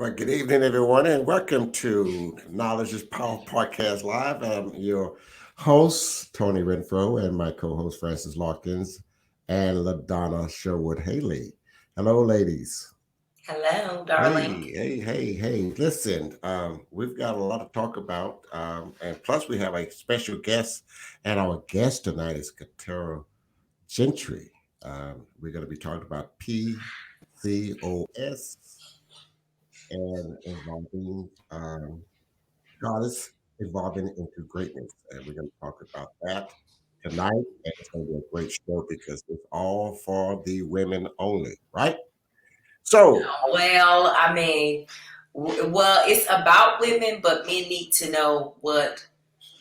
Well, good evening, everyone, and welcome to Knowledge is Power Podcast Live. I'm your host, Tony Renfro, and my co host, Francis Larkins and LaDonna Sherwood Haley. Hello, ladies. Hello, darling. Hey. Listen, we've got a lot to talk about, and plus, we have a special guest, and our guest tonight is Katurah Gentry. We're going to be talking about PCOS and involving goddess evolving into greatness. And we're going to talk about that tonight. And it's going to be a great show because it's all for the women only, right? So, Well, I mean, it's about women, but men need to know what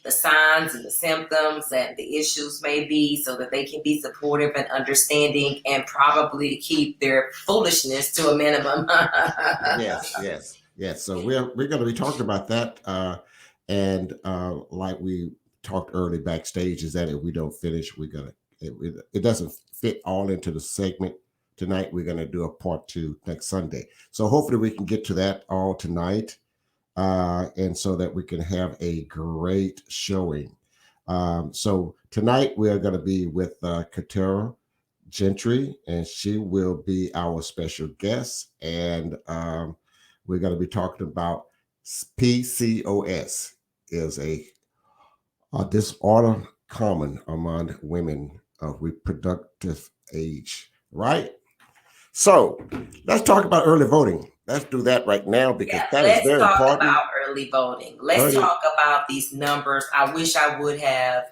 the signs and the symptoms and the issues may be so that they can be supportive and understanding and probably keep their foolishness to a minimum. yes. So we're going to be talking about that, and like we talked early backstage, is that if we don't finish, we're gonna it doesn't fit all into the segment tonight. We're going to do a part two next Sunday. So hopefully we can get to that all tonight, and so that we can have a great showing. So tonight we are going to be with Katurah Gentry, and she will be our special guest. And we're going to be talking about PCOS is a disorder common among women of reproductive age, right? So let's talk about early voting. Let's do that right now because that is Let's very talk important. about early voting. Let's Early- talk about these numbers. I wish I would have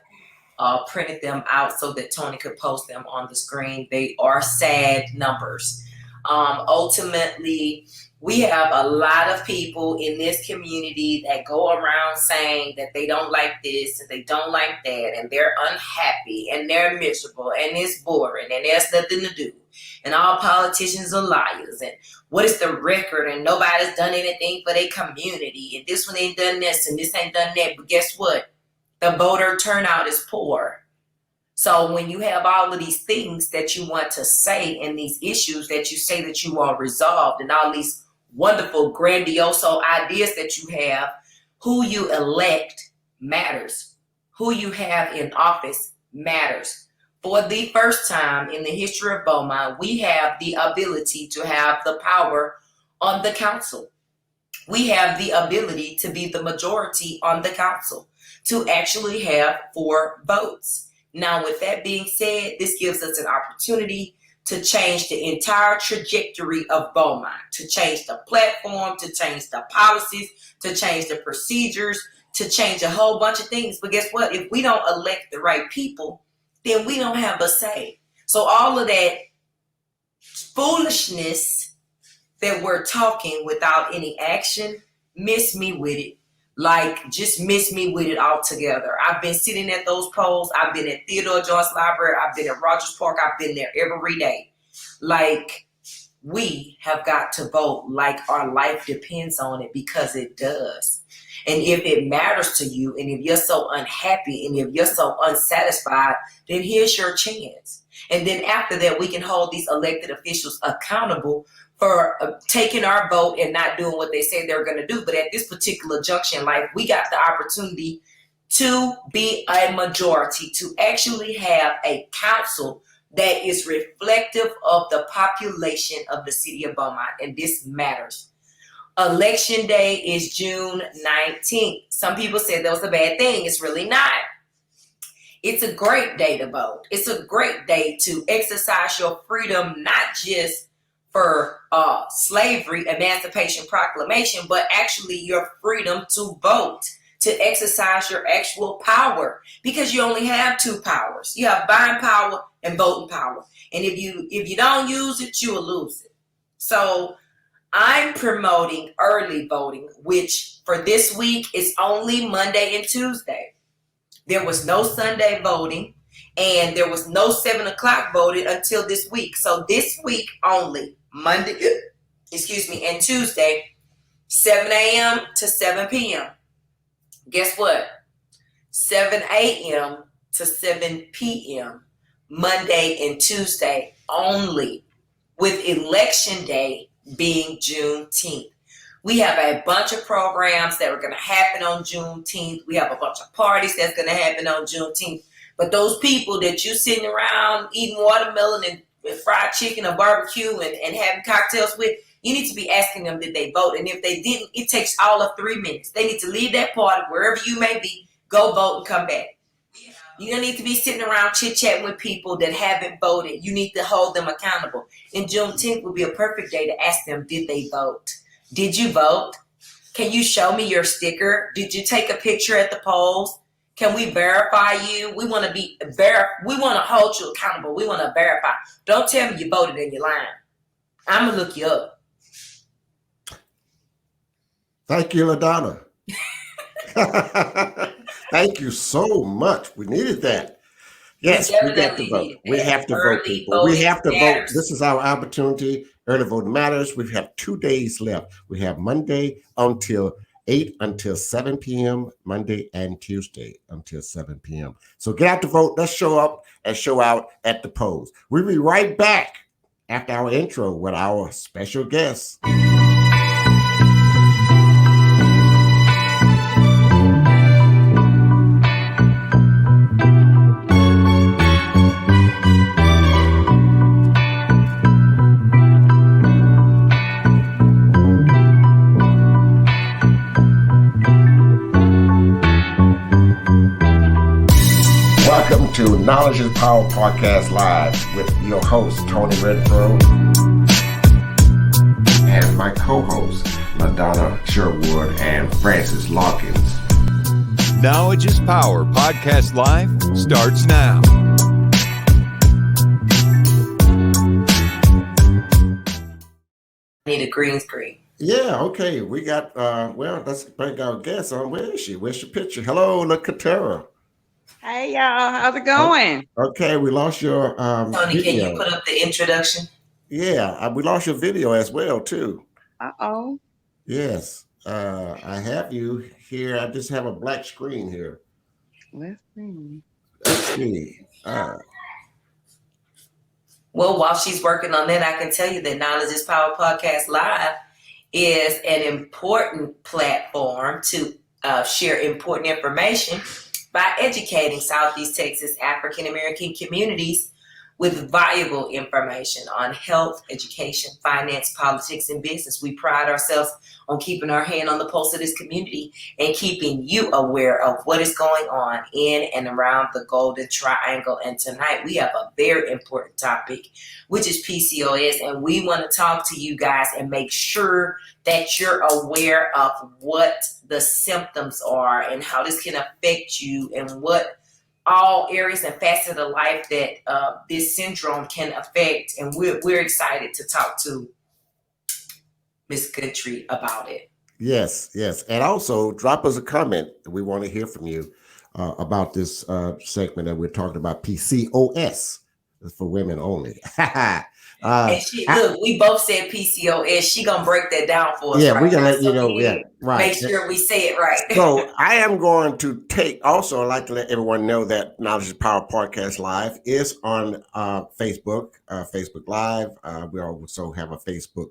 printed them out so that Tony could post them on the screen. They are sad numbers. Ultimately, we have a lot of people in this community that go around saying that they don't like this and they don't like that, and they're unhappy and they're miserable and it's boring and there's nothing to do. And all politicians are liars. And what is the record? And nobody's done anything for their community. And this one ain't done this and this ain't done that. But guess what? The voter turnout is poor. So when you have all of these things that you want to say and these issues that you say that you want resolved and all these wonderful, grandiose ideas that you have, who you elect matters. Who you have in office matters. For the first time in the history of Beaumont, we have the ability to have the power on the council. We have the ability to be the majority on the council, to actually have 4 votes. Now, with that being said, this gives us an opportunity to change the entire trajectory of Beaumont, to change the platform, to change the policies, to change the procedures, to change a whole bunch of things. But guess what? If we don't elect the right people, then we don't have a say. So all of that foolishness that we're talking without any action, miss me with it. Like, just miss me with it altogether. I've been sitting at those polls. I've been at Theodore Jones Library. I've been at Rogers Park. I've been there every day. Like, we have got to vote like our life depends on it, because it does. And if it matters to you, and if you're so unhappy, and if you're so unsatisfied, then here's your chance. And then after that, we can hold these elected officials accountable for taking our vote and not doing what they say they're going to do. But at this particular junction, like, we got the opportunity to be a majority, to actually have a council that is reflective of the population of the city of Beaumont. And this matters. Election day is June 19th. Some people said that was a bad thing. It's really not. It's a great day to vote. It's a great day to exercise your freedom, not just for slavery, emancipation proclamation, but actually your freedom to vote, to exercise your actual power, because you only have 2 powers. You have buying power and voting power. And if you don't use it, you will lose it. So I'm promoting early voting, which for this week is only Monday and Tuesday. There was no Sunday voting, and there was no 7 o'clock voted until this week. So this week only, Monday, and Tuesday, 7 a.m. to 7 p.m. Guess what? 7 a.m. to 7 p.m. Monday and Tuesday only, with election day being Juneteenth. We have a bunch of programs that are going to happen on Juneteenth. We have a bunch of parties that's going to happen on Juneteenth. But those people that you sitting around eating watermelon and fried chicken or barbecue and having cocktails with, you need to be asking them, did they vote? And if they didn't, it takes all of 3 minutes. They need to leave that party, wherever you may be, go vote and come back. You don't need to be sitting around chit-chatting with people that haven't voted. You need to hold them accountable. And Juneteenth would be a perfect day to ask them, did they vote? Did you vote? Can you show me your sticker? Did you take a picture at the polls? Can we verify you? We want to we want to hold you accountable. We want to verify. Don't tell me you voted and you're lying. I'm going to look you up. Thank you, LaDonna. Thank you so much. We needed that. Yes, we got to vote. We have to vote, people. We have to vote. This is our opportunity. Early voting matters. We have 2 days left. We have Monday until 8 until 7 p.m. Monday and Tuesday until 7 p.m. So get out to vote. Let's show up and show out at the polls. We'll be right back after our intro with our special guest. Welcome to Knowledge is Power Podcast Live with your host, Tony Redford, and my co-hosts, LaDonna Sherwood and Francis Lawkins. Knowledge is Power Podcast Live starts now. Need a green screen. Yeah, okay. We got, let's bring our guest on. Where is she? Where's your picture? Hello, Katurah. Hey y'all, how's it going? Okay, we lost your Tony, video. can you put up the introduction? Yeah, we lost your video as well too. Uh-oh. Yes, I have you here. I just have a black screen here. Let's see. Let's see. Well, while she's working on that, I can tell you that Knowledge is Power Podcast Live is an important platform to share important information by educating Southeast Texas African American communities with valuable information on health, education, finance, politics, and business. We pride ourselves on keeping our hand on the pulse of this community and keeping you aware of what is going on in and around the Golden Triangle. And tonight we have a very important topic, which is PCOS. And we want to talk to you guys and make sure that you're aware of what the symptoms are and how this can affect you and what all areas and facets of life that this syndrome can affect. And we're excited to talk to Ms. Gentry about it. Yes. And also drop us a comment. We want to hear from you about this segment that we're talking about, PCOS. It's for women only. And we both said PCOS. She gonna break that down for us. Yeah, right we're gonna now. let you know. Yeah, right. Make sure we say it right. So I am going to I'd like to let everyone know that Knowledge is Power Podcast Live is on Facebook, Facebook Live. We also have a Facebook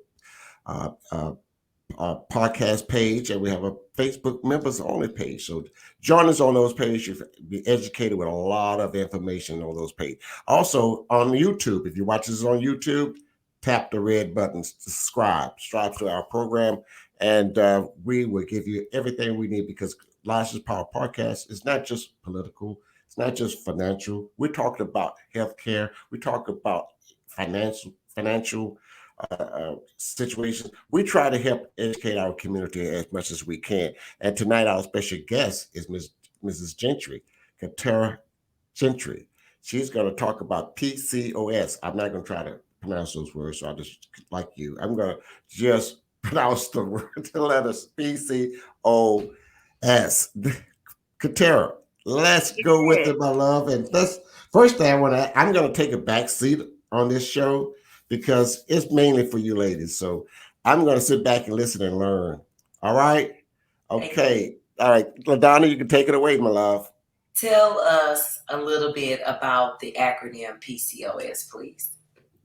podcast page, and we have a Facebook members only page. So join us on those pages. You'll be educated with a lot of information on those pages. Also on YouTube, if you watch this on YouTube, tap the red button to subscribe to our program, and we will give you everything we need, because Knowledge is Power Podcast is not just political, it's not just financial. We're talking about healthcare. We talk about financial situations. We try to help educate our community as much as we can. And tonight, our special guest is Mrs. Gentry, Katurah Gentry. She's going to talk about PCOS. I'm not going to try to pronounce those words, so I just like you. I'm going to just pronounce the letters PCOS. Katurah, let's go with it, my love. And first thing I'm going to take a back seat on this show, because it's mainly for you ladies. So I'm going to sit back and listen and learn. All right? Okay. All right. LaDonna, you can take it away, my love. Tell us a little bit about the acronym PCOS, please.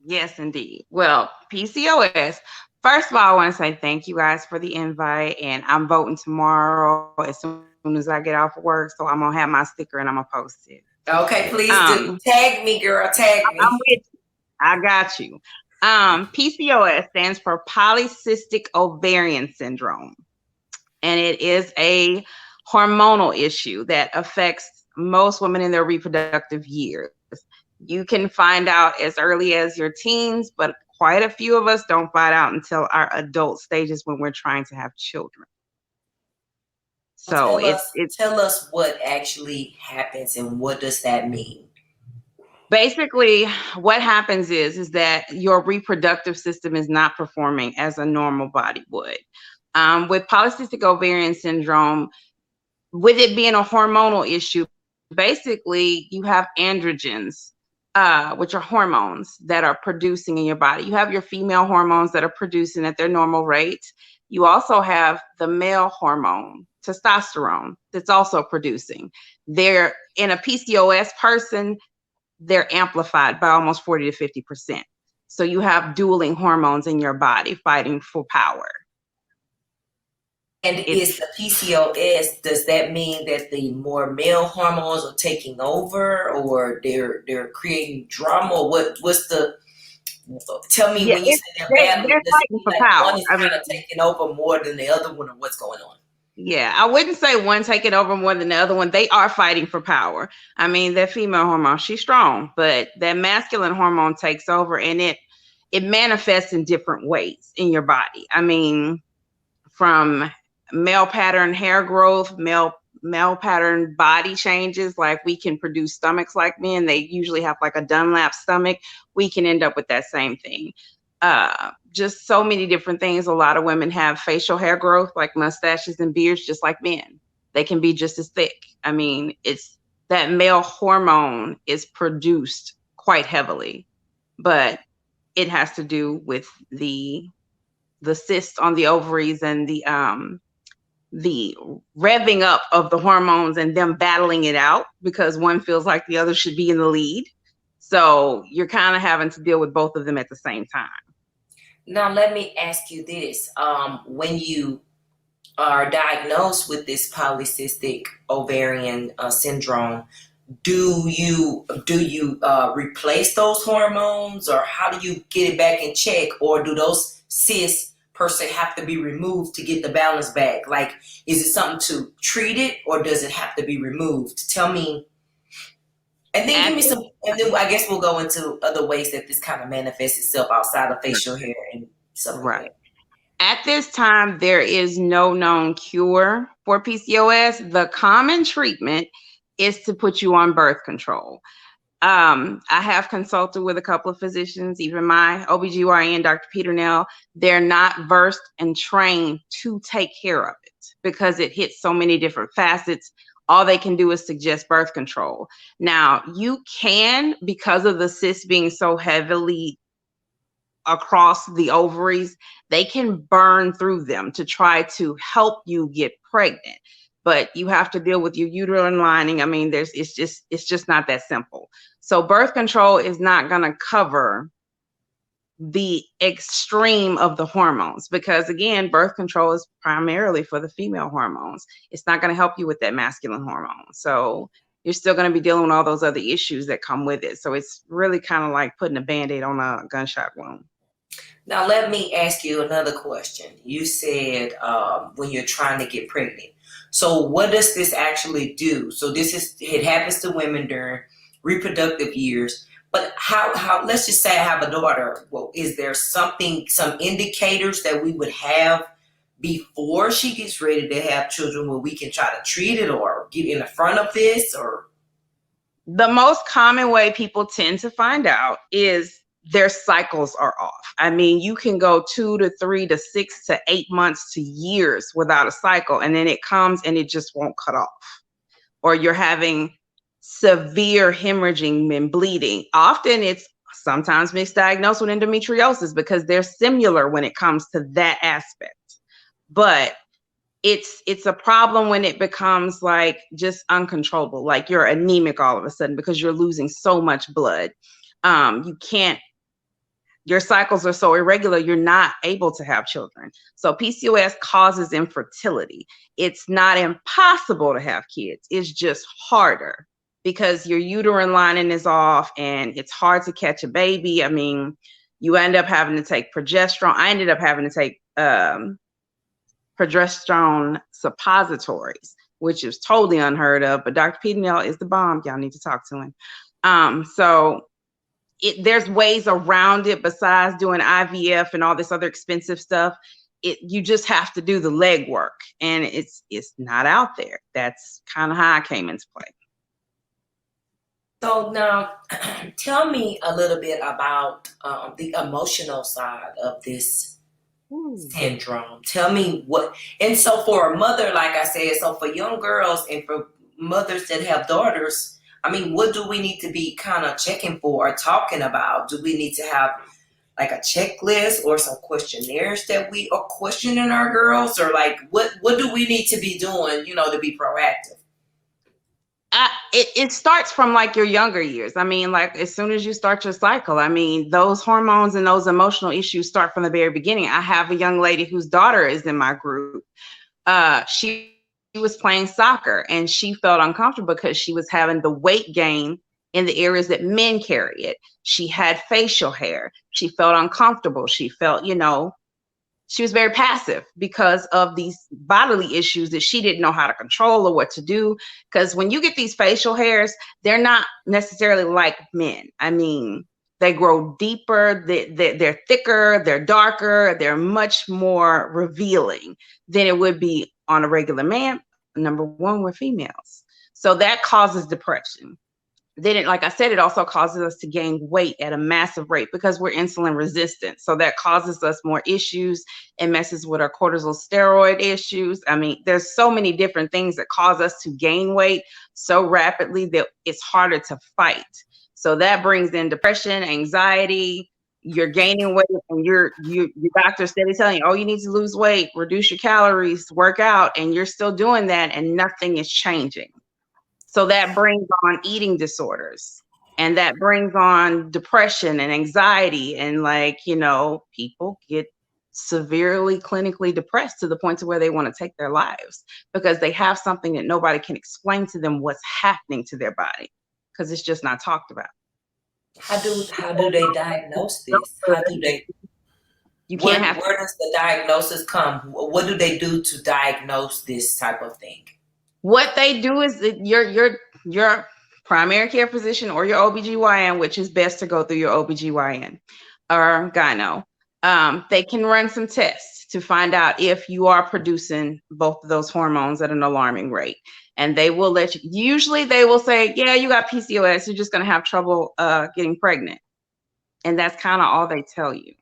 Yes, indeed. Well, PCOS, First of all, I want to say thank you guys for the invite, and I'm voting tomorrow as soon as I get off of work. So I'm gonna have my sticker and I'm gonna post it. Okay, please do. Tag me, girl. Tag me. I'm with you. I got you. PCOS stands for polycystic ovarian syndrome, and it is a hormonal issue that affects most women in their reproductive years. You can find out as early as your teens, but quite a few of us don't find out until our adult stages when we're trying to have children. So tell us what actually happens and what does that mean? Basically, what happens is that your reproductive system is not performing as a normal body would. With polycystic ovarian syndrome, with it being a hormonal issue, basically you have androgens, which are hormones that are producing in your body. You have your female hormones that are producing at their normal rate. You also have the male hormone, testosterone, that's also producing. They're in a PCOS person, they're amplified by almost 40 to 50%. So you have dueling hormones in your body fighting for power. And is the PCOS, does that mean that the more male hormones are taking over, or they're creating drama? Or what's the, tell me, when you say they're battling, they're fighting for power. One is kind of taking over more than the other one, or what's going on? Yeah, I wouldn't say one taking over more than the other one. They are fighting for power. I mean, that female hormone, she's strong, but that masculine hormone takes over, and it manifests in different ways in your body. I mean, from male pattern hair growth, male pattern body changes, like we can produce stomachs like men. They usually have like a Dunlap stomach. We can end up with that same thing. Just so many different things. A lot of women have facial hair growth, like mustaches and beards, just like men. They can be just as thick. I mean, it's that male hormone is produced quite heavily, but it has to do with the cysts on the ovaries and the revving up of the hormones and them battling it out because one feels like the other should be in the lead. So you're kind of having to deal with both of them at the same time. Now, let me ask you this. When you are diagnosed with this polycystic ovarian syndrome, do you replace those hormones, or how do you get it back in check, or do those cysts per se have to be removed to get the balance back? Like, is it something to treat it, or does it have to be removed? Tell me. And then give me some, and then I guess we'll go into other ways that this kind of manifests itself outside of facial hair and stuff like that. At this time, there is no known cure for PCOS. The common treatment is to put you on birth control. I have consulted with a couple of physicians, even my OBGYN, Dr. Peternell. They're not versed and trained to take care of it because it hits so many different facets. All they can do is suggest birth control. Now, you can, because of the cysts being so heavily across the ovaries, they can burn through them to try to help you get pregnant. But you have to deal with your uterine lining. I mean, it's just not that simple. So birth control is not going to cover the extreme of the hormones, because again, birth control is primarily for the female hormones. It's not going to help you with that masculine hormone. So you're still going to be dealing with all those other issues that come with it. So it's really kind of like putting a Band-Aid on a gunshot wound. Now, let me ask you another question. You said when you're trying to get pregnant. So what does this actually do? So it happens to women during reproductive years. But how let's just say I have a daughter. Well, is there some indicators that we would have before she gets ready to have children where we can try to treat it or get in the front of this? Or the most common way people tend to find out is their cycles are off. I mean, you can go 2 to 3 to 6 to 8 months to years without a cycle, and then it comes and it just won't cut off. Or you're having severe hemorrhaging and bleeding. Often it's sometimes misdiagnosed with endometriosis because they're similar when it comes to that aspect. But it's a problem when it becomes like just uncontrollable, like you're anemic all of a sudden because you're losing so much blood. You can't your cycles are so irregular, you're not able to have children. So PCOS causes infertility. It's not impossible to have kids. It's just harder because your uterine lining is off and it's hard to catch a baby. I mean, you end up having to take progesterone. I ended up having to take progesterone suppositories, which is totally unheard of. But Dr. Peterson is the bomb. Y'all need to talk to him. There's ways around it besides doing IVF and all this other expensive stuff. You just have to do the legwork, and it's not out there. That's kind of how I came into play. So now, tell me a little bit about the emotional side of this syndrome. Tell me what, and so for a mother, like I said, so for young girls and for mothers that have daughters, I mean, what do we need to be kind of checking for or talking about? Do we need to have like a checklist or some questionnaires that we are questioning our girls, or like what do we need to be doing, to be proactive? It starts from like your younger years. I mean, like as soon as you start your cycle, I mean, those hormones and those emotional issues start from the very beginning. I have a young lady whose daughter is in my group. She was playing soccer and she felt uncomfortable because she was having the weight gain in the areas that men carry it. She had facial hair. She felt uncomfortable. She felt, she was very passive because of these bodily issues that she didn't know how to control or what to do. Because when you get these facial hairs, they're not necessarily like men. I mean, they grow deeper, they're thicker, they're darker, they're much more revealing than it would be on a regular man. Number one, we're females. So that causes depression. Then, like I said, it also causes us to gain weight at a massive rate because we're insulin resistant. So that causes us more issues and messes with our cortisol steroid issues. I mean, there's so many different things that cause us to gain weight so rapidly that it's harder to fight. So that brings in depression, anxiety. You're gaining weight and your doctor's steady telling you, oh, you need to lose weight, reduce your calories, work out, and you're still doing that and nothing is changing. So that brings on eating disorders, and that brings on depression and anxiety, and people get severely clinically depressed to the point to where they want to take their lives because they have something that nobody can explain to them what's happening to their body because it's just not talked about. How do they diagnose this? How do they? Where does the diagnosis come? What do they do to diagnose this type of thing? What they do is that your primary care physician or your OBGYN, which is best to go through your OBGYN or gyno, they can run some tests to find out if you are producing both of those hormones at an alarming rate. And they will let you, usually they will say, yeah, you got PCOS, you're just going to have trouble getting pregnant. And that's kind of all they tell you.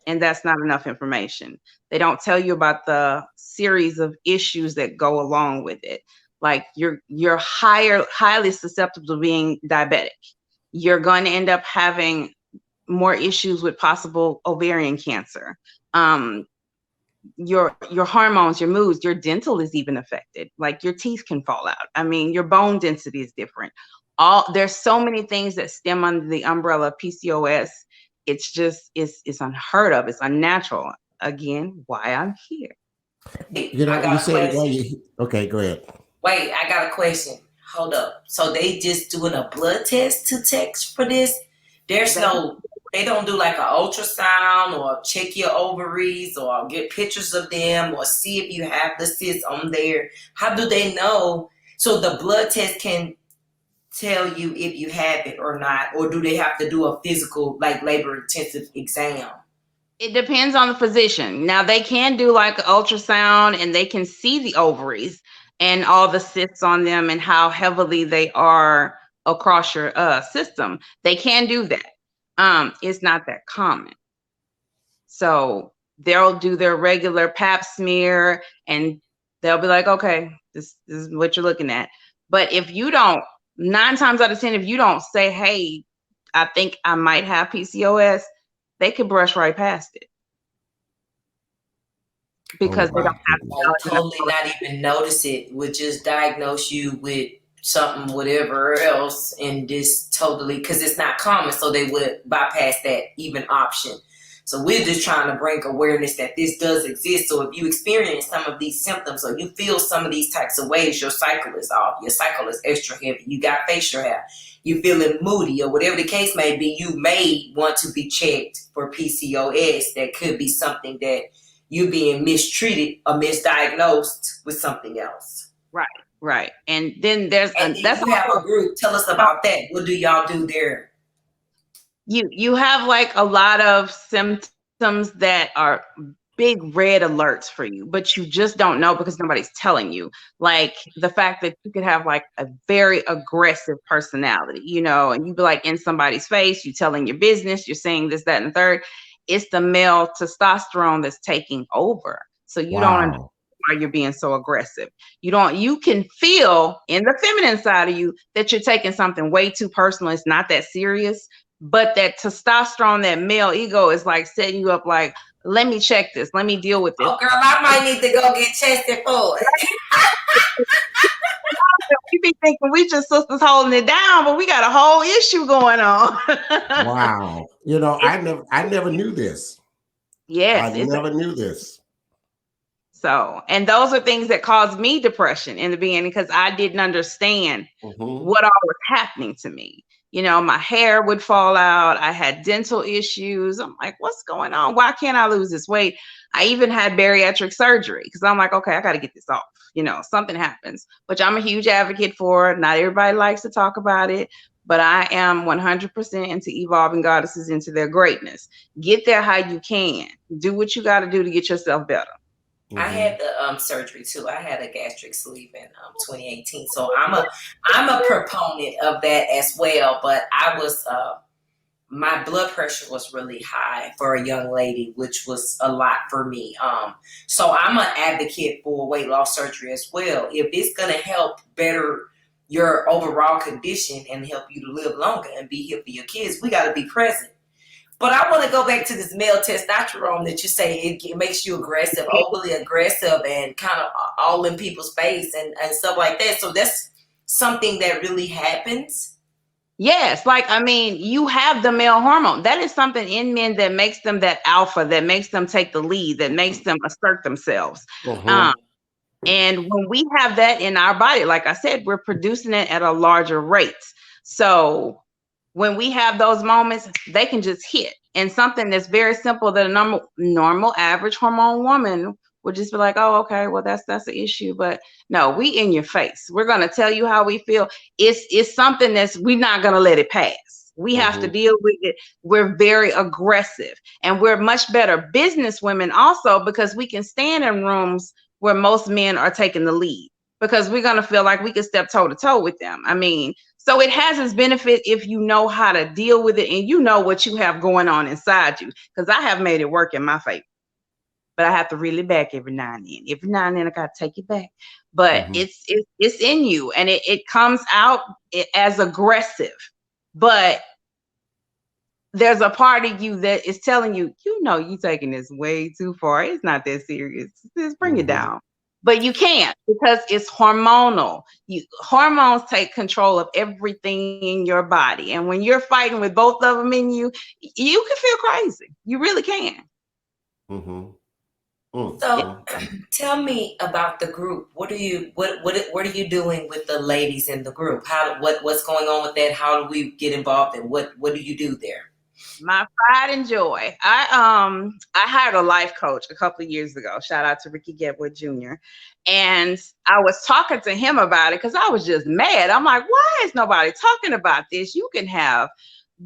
And that's not enough information. They don't tell you about the series of issues that go along with it. Like you're highly susceptible to being diabetic. You're going to end up having more issues with possible ovarian cancer. Your hormones, your moods, your dental is even affected. Like your teeth can fall out. I mean, your bone density is different. There's so many things that stem under the umbrella of PCOS. It's just, it's unheard of. It's unnatural. Again, why I'm here. You said, okay, go ahead. Wait, I got a question. Hold up. So they just doing a blood test to text for this? They don't do like an ultrasound or check your ovaries or get pictures of them or see if you have the cysts on there. How do they know? So the blood test can tell you if you have it or not, or do they have to do a physical, like labor intensive exam? It depends on the physician. Now they can do like an ultrasound and they can see the ovaries and all the cysts on them and how heavily they are across your system. They can do that. It's not that common. So they'll do their regular pap smear and they'll be like, okay, this is what you're looking at. But if you don't, 9 times out of 10, if you don't say, hey, I think I might have PCOS, they could brush right past it. Because they don't have to totally not even notice it, would just diagnose you with something, whatever else, and this totally, because it's not common, so they would bypass that even option. So we're just trying to bring awareness that this does exist. So if you experience some of these symptoms or you feel some of these types of ways, your cycle is off, your cycle is extra heavy, you got facial hair, you feeling moody, or whatever the case may be, you may want to be checked for PCOS. That could be something that you're being mistreated or misdiagnosed with something else. Right. And then there's And you have a group. Tell us about that. What do y'all do there? You have like a lot of symptoms that are big red alerts for you, but you just don't know because nobody's telling you. Like the fact that you could have like a very aggressive personality, you know, and you be like in somebody's face, you telling your business, you're saying this, that, and the third. It's the male testosterone that's taking over. So you don't understand why you're being so aggressive. You can feel in the feminine side of you that you're taking something way too personal. It's not that serious. But that testosterone, that male ego is like setting you up like, let me check this. Let me deal with this. Oh, girl, I might need to go get tested for it. You be thinking we just sisters holding it down, but we got a whole issue going on. Wow. You know, I never knew this. Yes. I never knew this. So, and those are things that caused me depression in the beginning because I didn't understand what all was happening to me. You know, my hair would fall out. I had dental issues. I'm like, what's going on? Why can't I lose this weight? I even had bariatric surgery because I'm like, okay, I got to get this off. You know, something happens, which I'm a huge advocate for. Not everybody likes to talk about it, but I am 100% into evolving goddesses into their greatness. Get there how you can. Do what you got to do to get yourself better. I had the surgery too. I had a gastric sleeve in 2018. So I'm a proponent of that as well. But I was my blood pressure was really high for a young lady, which was a lot for me. So I'm an advocate for weight loss surgery as well. If it's gonna help better your overall condition and help you to live longer and be here for your kids, we got to be present. But I want to go back to this male testosterone that you say it makes you aggressive, overly aggressive, and kind of all in people's face and stuff like that. So that's something that really happens. Yes, like, I mean, you have the male hormone. That is something in men that makes them that alpha, that makes them take the lead, that makes them assert themselves. And when we have that in our body, like I said, we're producing it at a larger rate. So when we have those moments, they can just hit. And something that's very simple that a normal average hormone woman would just be like, oh, okay, well, that's an issue. But no, we in your face. We're going to tell you how we feel. It's something that's, we're not going to let it pass. We have to deal with it. We're very aggressive. And we're much better business women also because we can stand in rooms where most men are taking the lead because we're going to feel like we can step toe to toe with them. I mean, so it has its benefit if you know how to deal with it and you know what you have going on inside you. Because I have made it work in my favor, but I have to reel it back every now and then. Every now and then I got to take it back. But it's in you and it comes out as aggressive. But there's a part of you that is telling you, you know, you're taking this way too far. It's not that serious. Just bring it down. But you can't because it's hormonal. Hormones take control of everything in your body. And when you're fighting with both of them in you, you can feel crazy. You really can. So tell me about the group. What are you doing with the ladies in the group? What's going on with that? How do we get involved and what do you do there? My pride and joy. I hired a life coach a couple of years ago. Shout out to Ricky Getwood Jr. And I was talking to him about it because I was just mad. I'm like, why is nobody talking about this? You can have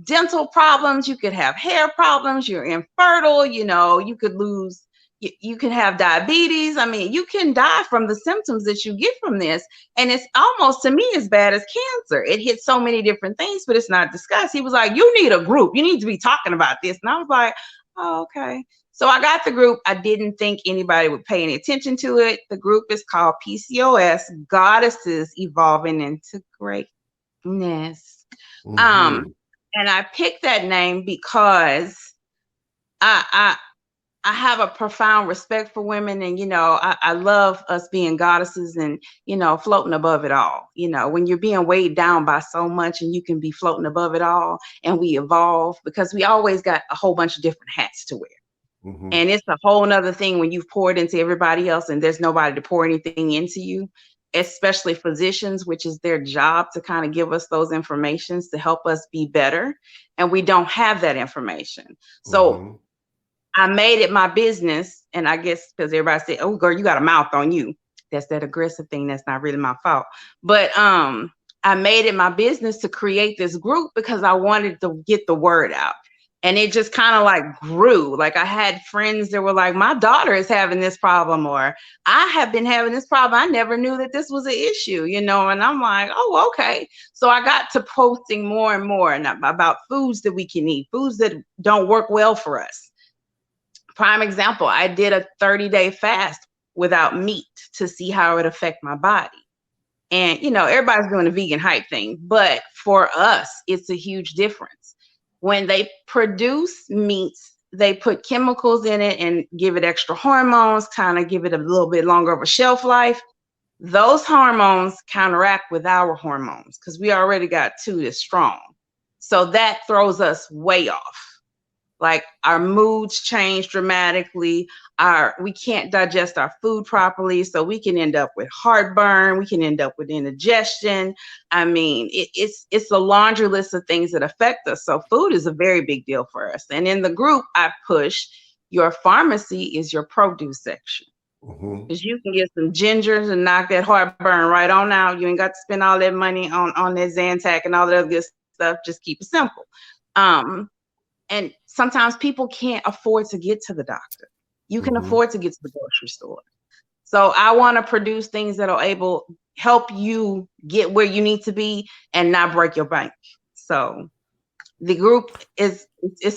dental problems. You could have hair problems. You're infertile. You know, you could lose. You can have diabetes. I mean, you can die from the symptoms that you get from this. And it's almost, to me, as bad as cancer. It hits so many different things, but it's not discussed. He was like, you need a group. You need to be talking about this. And I was like, oh, okay. So I got the group. I didn't think anybody would pay any attention to it. The group is called PCOS, Goddesses Evolving into Greatness. And I picked that name because I have a profound respect for women, and I love us being goddesses and floating above it all. When you're being weighed down by so much and you can be floating above it all, and we evolve because we always got a whole bunch of different hats to wear. Mm-hmm. And it's a whole nother thing when you've poured into everybody else and there's nobody to pour anything into you, especially physicians, which is their job to kind of give us those informations to help us be better. And we don't have that information. So Mm-hmm. I made it my business, and I guess because everybody said, "Oh, girl, you got a mouth on you." That's that aggressive thing. That's not really my fault. But I made it my business to create this group because I wanted to get the word out. And it just kind of like grew. Like I had friends that were like, my daughter is having this problem, or I have been having this problem. I never knew that this was an issue, and I'm like, oh, okay. So I got to posting more and more about foods that we can eat, foods that don't work well for us. Prime example, I did a 30-day fast without meat to see how it would affect my body. And, everybody's doing a vegan hype thing, but for us, it's a huge difference. When they produce meats, they put chemicals in it and give it extra hormones, kind of give it a little bit longer of a shelf life. Those hormones counteract with our hormones because we already got two that's strong. So that throws us way off. Like our moods change dramatically. We can't digest our food properly. So we can end up with heartburn. We can end up with indigestion. I mean, it's a laundry list of things that affect us. So food is a very big deal for us. And in the group, I push your pharmacy is your produce section. Because you can get some gingers and knock that heartburn right on out. You ain't got to spend all that money on that Zantac and all that other good stuff. Just keep it simple. And sometimes people can't afford to get to the doctor. You can afford to get to the grocery store. So I want to produce things that are help you get where you need to be and not break your bank. So the group is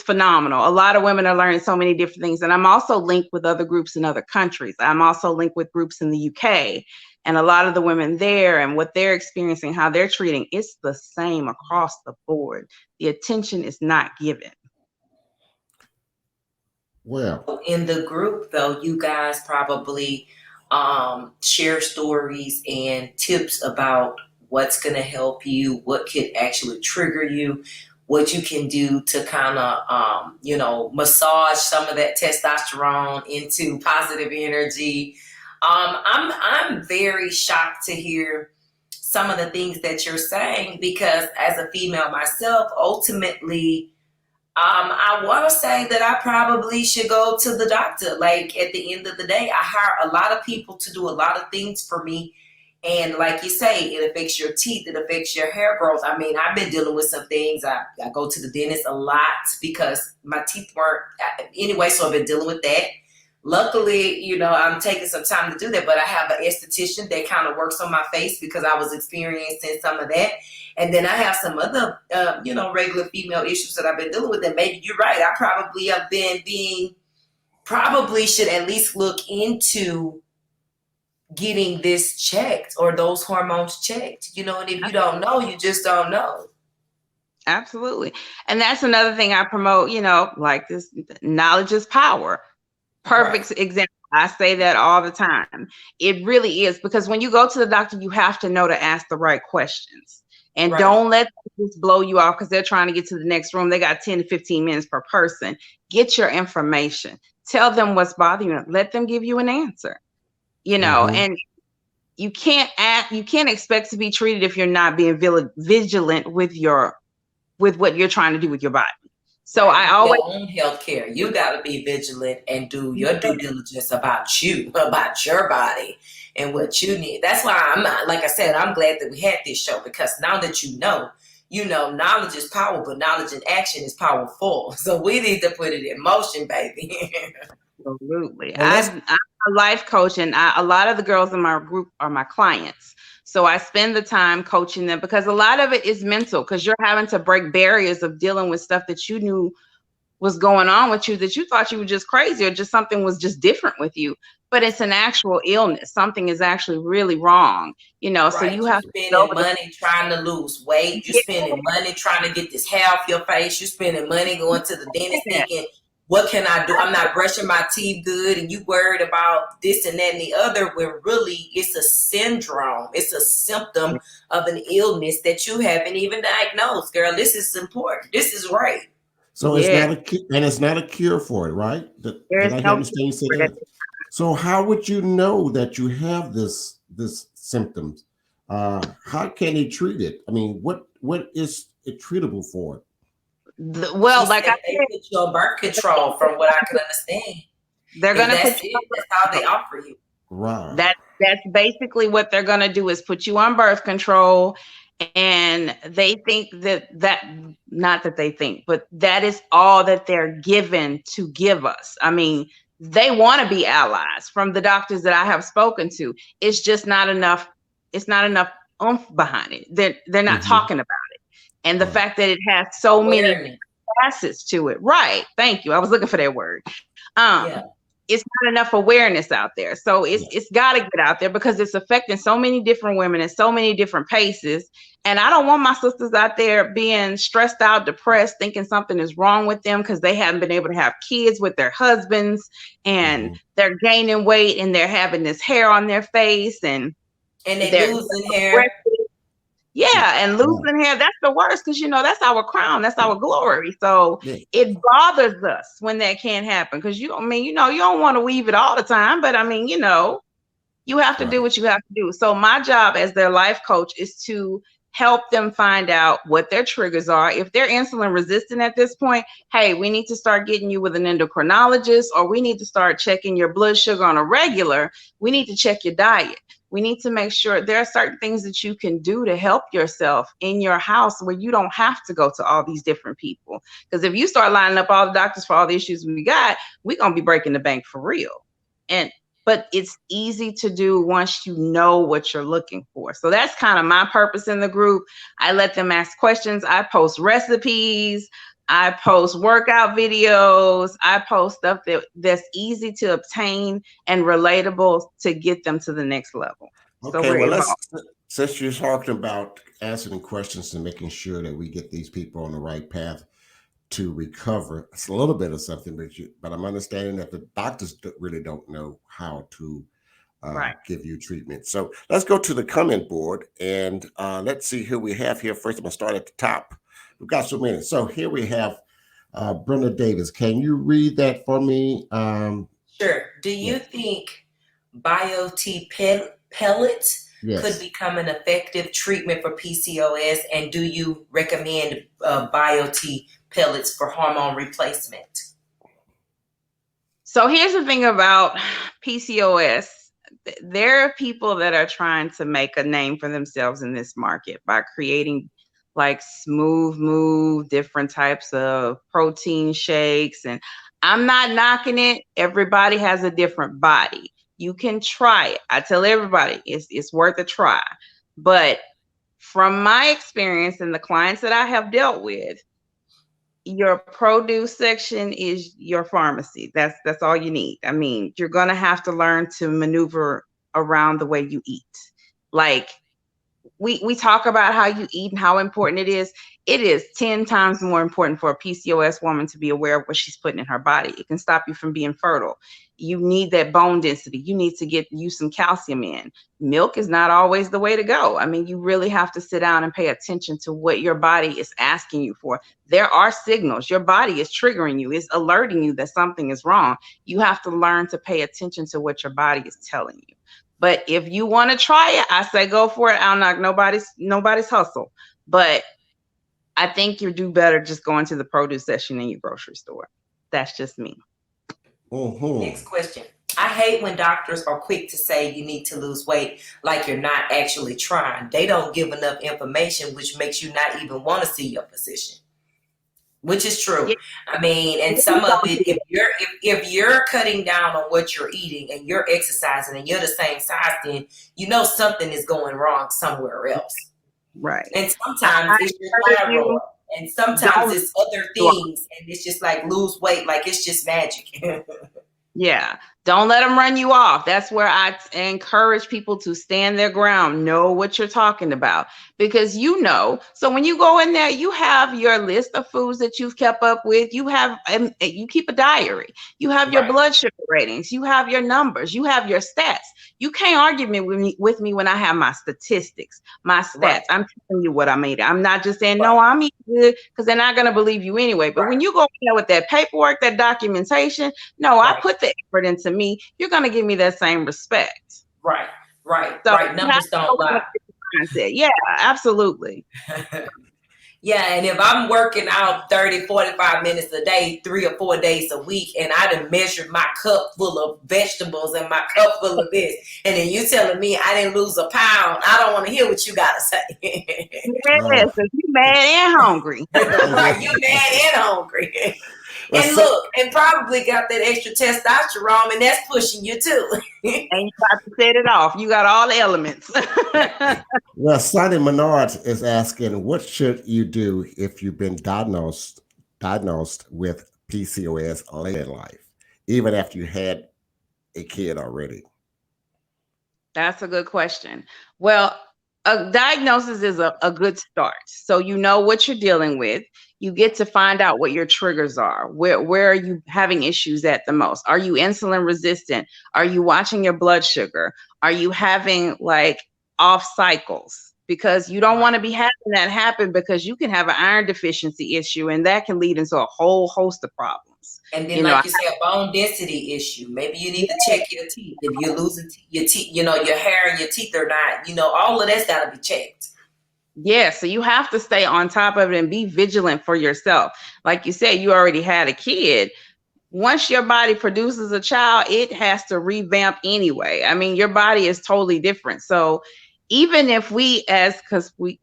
phenomenal. A lot of women are learning so many different things. And I'm also linked with other groups in other countries. I'm also linked with groups in the UK. And a lot of the women there and what they're experiencing, how they're treating, it's the same across the board. The attention is not given. Well, in the group, though, you guys probably share stories and tips about what's going to help you, what could actually trigger you, what you can do to kind of, massage some of that testosterone into positive energy. I'm very shocked to hear some of the things that you're saying, because as a female myself, ultimately, I want to say that I probably should go to the doctor. Like at the end of the day, I hire a lot of people to do a lot of things for me. And like you say, it affects your teeth. It affects your hair growth. I mean, I've been dealing with some things. I go to the dentist a lot because my teeth weren't anyway. So I've been dealing with that. Luckily, I'm taking some time to do that, but I have an esthetician that kind of works on my face because I was experiencing some of that. And then I have some other, regular female issues that I've been dealing with. And maybe you're right. I probably have probably should at least look into getting this checked or those hormones checked, and if you don't know, you just don't know. Absolutely. And that's another thing I promote, like this, knowledge is power. Perfect example. I say that all the time. It really is, because when you go to the doctor, you have to know to ask the right questions. And don't let this blow you off because they're trying to get to the next room. They got 10 to 15 minutes per person. Get your information. Tell them what's bothering you. Let them give you an answer. And you can't expect to be treated if you're not being vigilant with what you're trying to do with your body. So I always your own healthcare. You got to be vigilant and do your due diligence about you, about your body and what you need. That's why like I said, I'm glad that we had this show, because now that you know, knowledge is power, but knowledge in action is powerful. So we need to put it in motion, baby. Absolutely. I'm a life coach, and a lot of the girls in my group are my clients. So I spend the time coaching them, because a lot of it is mental, because you're having to break barriers of dealing with stuff that you knew was going on with you, that you thought you were just crazy or just something was just different with you. But it's an actual illness. Something is actually really wrong, so you have to spend money trying to lose weight. You're spending money trying to get this hair off your face. You're spending money going to the dentist thinking what can I do? I'm not brushing my teeth good, and you worried about this and that and the other, when really it's a syndrome. It's a symptom of an illness that you haven't even diagnosed. Girl, this is important. This is right. So it's not it's not a cure for it, right? Did I no understand you say that? So how would you know that you have this symptoms? How can he treat it? I mean, what is it treatable for? Well, like I said, they put you on birth control, from what I can understand. They're going to put you on that's how they offer you. Right. That's basically what they're going to do, is put you on birth control. And they think that not that they think, but that is all that they're given to give us. I mean, they want to be allies from the doctors that I have spoken to. It's just not enough. It's not enough oomph behind it. They're not talking about it. And the fact that it has so many facets to it. Right. Thank you. I was looking for that word. It's not enough awareness out there. So it's got to get out there, because it's affecting so many different women at so many different paces. And I don't want my sisters out there being stressed out, depressed, thinking something is wrong with them because they haven't been able to have kids with their husbands, and they're gaining weight and they're having this hair on their face, and they're losing hair. And losing hair, that's the worst, because that's our crown, that's our glory. So it bothers us when that can't happen, because you don't want to weave it all the time, but you have to do what you have to do. So my job as their life coach is to help them find out what their triggers are. If they're insulin resistant at this point, hey, we need to start getting you with an endocrinologist, or we need to start checking your blood sugar on a regular. We need to check your diet. We need to make sure there are certain things that you can do to help yourself in your house, where you don't have to go to all these different people. Because if you start lining up all the doctors for all the issues we got, we're going to be breaking the bank for real. But it's easy to do once you know what you're looking for. So that's kind of my purpose in the group. I let them ask questions. I post recipes. I post workout videos. I post stuff that's easy to obtain and relatable to get them to the next level. Okay, since you're talking about answering questions and making sure that we get these people on the right path to recover, it's a little bit of something, but I'm understanding that the doctors really don't know how to give you treatment. So let's go to the comment board, and let's see who we have here. First, I'm going to start at the top. We've got so many. So here we have Brenda Davis. Can you read that for me? Sure. Do you think BioT pellets could become an effective treatment for PCOS? And do you recommend BioT pellets for hormone replacement? So here's the thing about PCOS. There are people that are trying to make a name for themselves in this market by creating like smooth move, different types of protein shakes. And I'm not knocking it. Everybody has a different body. You can try it. I tell everybody it's worth a try. But from my experience and the clients that I have dealt with, your produce section is your pharmacy. That's all you need. I mean, you're going to have to learn to maneuver around the way you eat. Like, we talk about how you eat and how important it is. It is 10 times more important for a PCOS woman to be aware of what she's putting in her body. It can stop you from being fertile. You need that bone density. You need to get you some calcium in. Milk is not always the way to go. I mean, you really have to sit down and pay attention to what your body is asking you for. There are signals. Your body is triggering you. It's alerting you that something is wrong. You have to learn to pay attention to what your body is telling you. But if you want to try it, I say go for it. I'll knock nobody's hustle. But I think you do better just going to the produce section in your grocery store. That's just me. Next question. I hate when doctors are quick to say you need to lose weight like you're not actually trying. They don't give enough information, which makes you not even want to see your physician. Which is true. Yeah. I mean, and some of it, if you're cutting down on what you're eating and you're exercising and you're the same size, then you know something is going wrong somewhere else. Right. And sometimes it's your thyroid, and sometimes it's other things, and it's just like lose weight, like it's just magic. Yeah. Don't let them run you off. That's where I encourage people to stand their ground, know what you're talking about, because you know. So when you go in there, you have your list of foods that you've kept up with. You have, you keep a diary. You have your blood sugar ratings. You have your numbers. You have your stats. You can't argue with me when I have my statistics, my stats. Right. I'm telling you what I made. I'm not just saying, no, I'm eating good, because they're not going to believe you anyway. But when you go in there with that paperwork, that documentation, no, I put the effort into me. You're going to give me that same respect. Right. So Numbers don't lie. Yeah, absolutely. Yeah, and if I'm working out 30, 45 minutes a day, 3 or 4 days a week, and I done measured my cup full of vegetables and my cup full of this, and then you telling me I didn't lose a pound, I don't want to hear what you got to say. Yes, you mad and hungry. Right, you mad and hungry. And look, and probably got that extra testosterone, and that's pushing you too. And you got to set it off. You got all the elements. Well, Sonny Menard is asking, what should you do if you've been diagnosed with PCOS late in life, even after you had a kid already? That's a good question. Well, a diagnosis is a good start. So you know what you're dealing with. You get to find out what your triggers are. Where are you having issues at the most? Are you insulin resistant? Are you watching your blood sugar? Are you having like off cycles? Because you don't want to be having that happen, because you can have an iron deficiency issue, and that can lead into a whole host of problems. And then, like you said, a bone density issue. Maybe you need to check your teeth. If you're losing your teeth, your hair and your teeth are not, all of that's got to be checked. Yeah, so you have to stay on top of it and be vigilant for yourself. Like you said, you already had a kid. Once your body produces a child, it has to revamp anyway. I mean, your body is totally different. So even if because we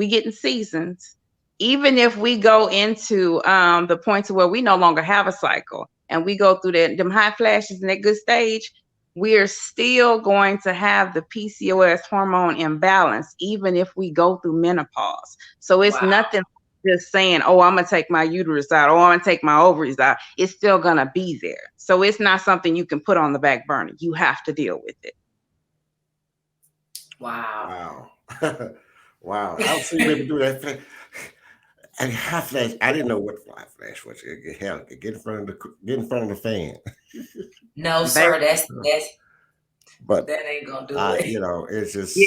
get in seasons, even if we go into the point to where we no longer have a cycle and we go through them high flashes in that good stage, we're still going to have the PCOS hormone imbalance, even if we go through menopause. So it's nothing just saying, oh, I'm going to take my uterus out, or I'm going to take my ovaries out. It's still going to be there. So it's not something you can put on the back burner. You have to deal with it. Wow. Wow. I'll see people do that. And high flash, I didn't know what high flash was. Hell, get in front of the fan. No, sir, but that ain't gonna do it. It's just they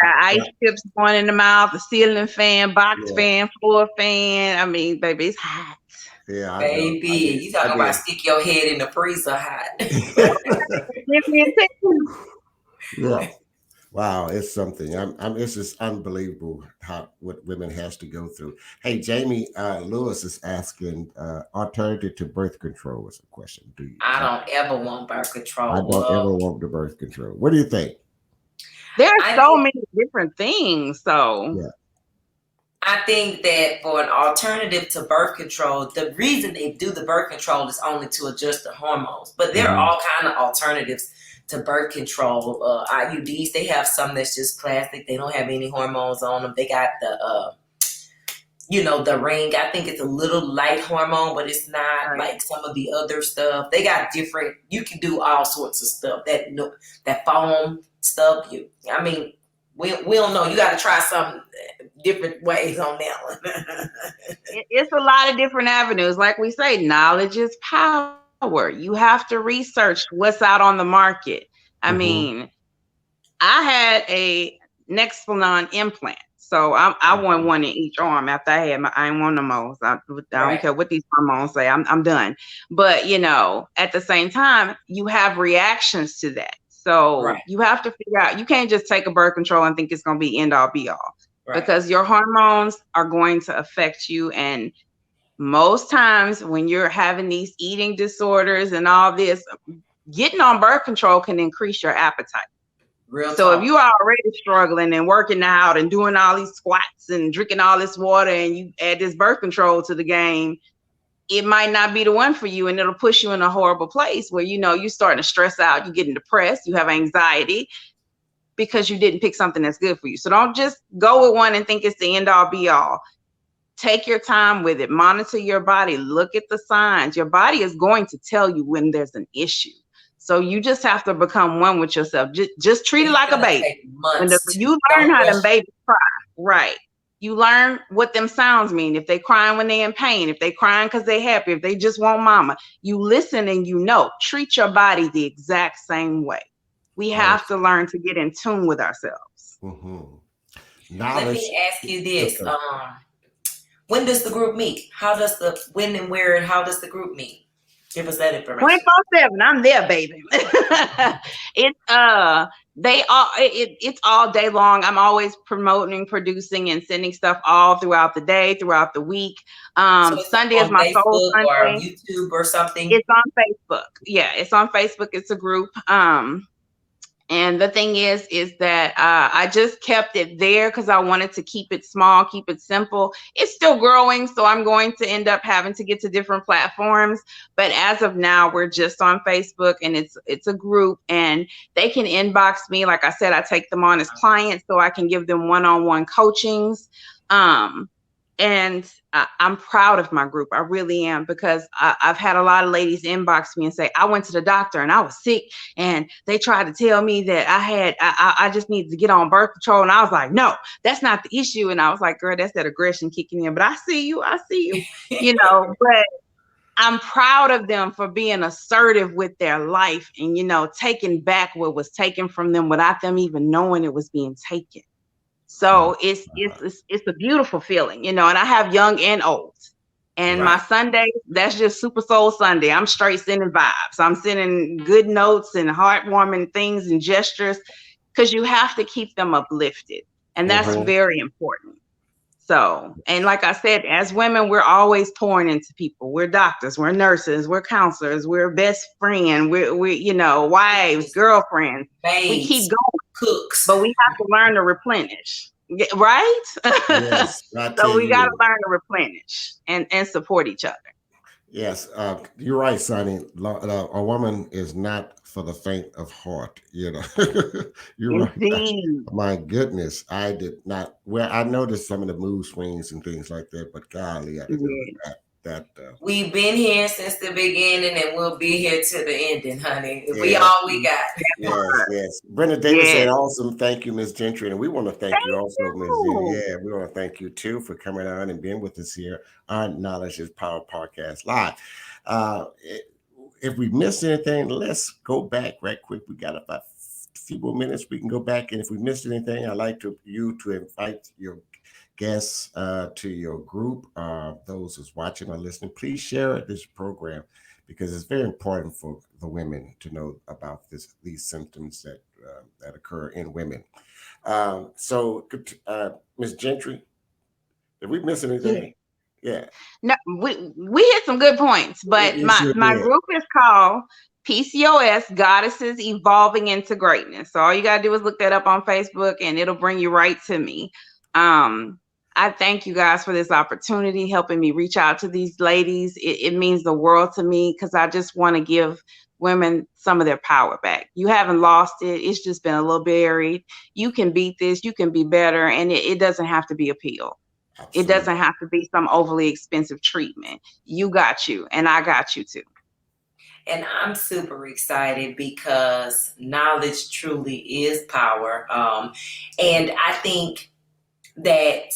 got ice chips going in the mouth, the ceiling fan, box fan, floor fan. I mean, baby, it's hot. Yeah, baby, you talking about stick your head in the freezer hot. Yeah. Wow, it's something. It's just unbelievable what women has to go through. Hey, Jamie Lewis is asking, alternative to birth control is a question. I don't ever want birth control. I don't ever want the birth control. What do you think? There's so many different things. So yeah. I think that for an alternative to birth control, the reason they do the birth control is only to adjust the hormones. But there are all kind of alternatives to birth control. IUDs, they have some that's just plastic. They don't have any hormones on them. They got the the ring. I think it's a little light hormone, but it's not like some of the other stuff. They got different. You can do all sorts of stuff. That foam stuff. We don't know. You got to try some different ways on that one. It's a lot of different avenues. Like we say, knowledge is power. You have to research what's out on the market. I mean, I had a Nexplanon implant. So I want one in each arm after I had I ain't want no more. I don't care what these hormones say. I'm done. But, at the same time, you have reactions to that. So you have to figure out, you can't just take a birth control and think it's going to be end all be all. Because your hormones are going to affect you. And most times when you're having these eating disorders and all this, getting on birth control can increase your appetite. So if you are already struggling and working out and doing all these squats and drinking all this water, and you add this birth control to the game, it might not be the one for you, and it'll push you in a horrible place where, you're starting to stress out, you're getting depressed, you have anxiety because you didn't pick something that's good for you. So don't just go with one and think it's the end all be all. Take your time with it. Monitor your body. Look at the signs. Your body is going to tell you when there's an issue. So you just have to become one with yourself. Just treat it like a baby. Take months. You learn how them babies cry, right? You learn what them sounds mean. If they crying when they in pain, if they crying because they happy, if they just want mama, you listen and you know. Treat your body the exact same way. We have to learn to get in tune with ourselves. Let me ask you this. When does the group meet? When and where and how does the group meet? Give us that information. 24/7, I'm there, baby. It's all day long. I'm always promoting, producing, and sending stuff all throughout the day, throughout the week. So Sunday is my Facebook soul Sunday. Or YouTube or something. It's on Facebook. Yeah, it's on Facebook. It's a group. And the thing is that I just kept it there because I wanted to keep it small, keep it simple. It's still growing, so I'm going to end up having to get to different platforms. But as of now, we're just on Facebook, and it's a group, and they can inbox me. Like I said, I take them on as clients, so I can give them one-on-one coachings. And I'm proud of my group. I really am, because I've had a lot of ladies inbox me and say, I went to the doctor and I was sick, and they tried to tell me that I just needed to get on birth control. And I was like, no, that's not the issue. And I was like, girl, that's that aggression kicking in. But I see you, you know, but I'm proud of them for being assertive with their life and, you know, taking back what was taken from them without them even knowing it was being taken. So it's a beautiful feeling, you know, and I have young and old. And my Sunday, that's just Super Soul Sunday. I'm straight sending vibes. I'm sending good notes and heartwarming things and gestures, because you have to keep them uplifted. And that's very important. So, and like I said, as women, we're always pouring into people. We're doctors, we're nurses, we're counselors, we're best friends, we're you know, wives, girlfriends. Babes, we keep going, cooks, but we have to learn to replenish, right? Yes, so we got to learn to replenish and support each other. Yes, you're right, Sonny. A woman is not for the faint of heart. You know, you're right. My goodness, I did not. Well, I noticed some of the mood swings and things like that, but golly, I didn't know that. We've been here since the beginning, and we'll be here to the ending, honey. We all we got. Yes. Brenda Davis said, "Awesome, thank you, Miss Gentry," and we want to thank you also, Miss Gentry. Yeah, we want to thank you too for coming on and being with us here on Knowledge is Power Podcast Live. If we missed anything, let's go back right quick. We got about a few more minutes. We can go back, and if we missed anything, I'd like you to invite your guests to your group. Those who's watching or listening, please share this program, because it's very important for the women to know about these symptoms that occur in women. So, Ms. Gentry, did we miss anything? Yeah. No, we hit some good points, but my group is called PCOS Goddesses Evolving into Greatness. So all you gotta do is look that up on Facebook, and it'll bring you right to me. I thank you guys for this opportunity, helping me reach out to these ladies. It means the world to me, because I just want to give women some of their power back. You haven't lost it. It's just been a little buried. You can beat this. You can be better. And it doesn't have to be a pill. Absolutely. It doesn't have to be some overly expensive treatment. You got you, and I got you too. And I'm super excited, because knowledge truly is power. And I think that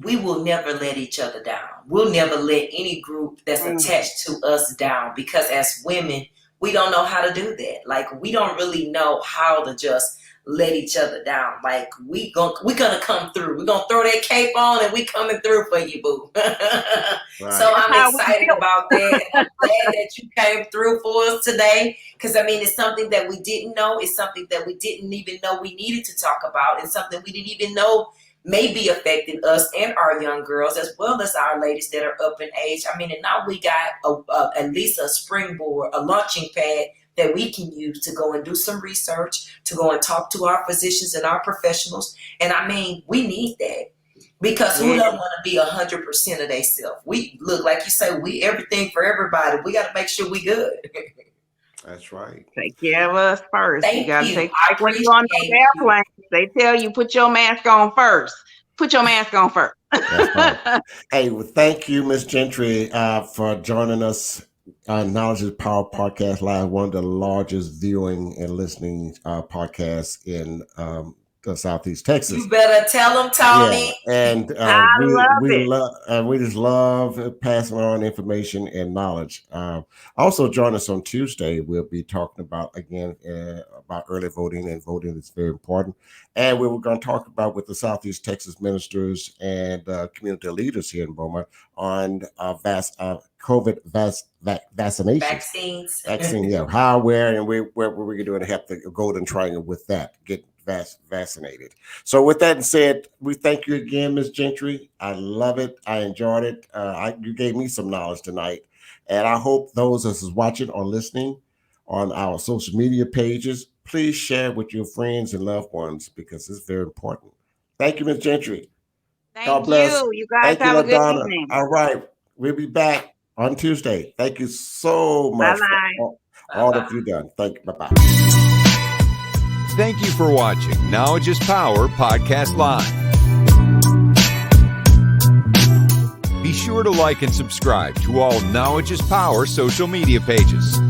we will never let each other down. We'll never let any group that's attached to us down, because as women, we don't know how to do that. Like, we don't really know how to just let each other down. Like, we're gonna come through. We're gonna throw that cape on, and we coming through for you, boo. Right. So I'm excited about that. I'm glad that you came through for us today, because I mean, it's something that we didn't know. It's something that we didn't even know we needed to talk about, and something we didn't even know may be affecting us and our young girls, as well as our ladies that are up in age. I mean, and now we got at least a springboard, a launching pad that we can use to go and do some research, to go and talk to our physicians and our professionals. And I mean, we need that, because who don't want to be 100% of themselves? We look, like you say, we everything for everybody. We got to make sure we good. That's right. Take care of us first. Thank you gotta you. take when you're on the airplane. They tell you put your mask on first. Put your mask on first. That's right. Hey, well, thank you, Miss Gentry, for joining us Knowledge is Power Podcast Live, one of the largest viewing and listening podcasts in the Southeast Texas. You better tell them, Tony. Yeah, and I love we it. love we just love passing on information and knowledge. Also, join us on Tuesday. We'll be talking about again about early voting, and voting is very important. And we were going to talk about with the Southeast Texas ministers and community leaders here in Beaumont on COVID vaccination. Vaccines. Vaccine, yeah. How, where, and where we're doing to help the Golden Triangle with that, get vaccinated. So with that said, we thank you again, Ms. Gentry. I love it. I enjoyed it. You gave me some knowledge tonight. And I hope those of us watching or listening on our social media pages, please share with your friends and loved ones because it's very important. Thank you, Ms. Gentry. God bless. You guys have a good evening. All right. We'll be back on Tuesday. Thank you so much Bye-bye. for all that you've done. Thank you. Bye-bye. Thank you for watching Knowledge is Power Podcast Live. Be sure to like and subscribe to all Knowledge is Power social media pages.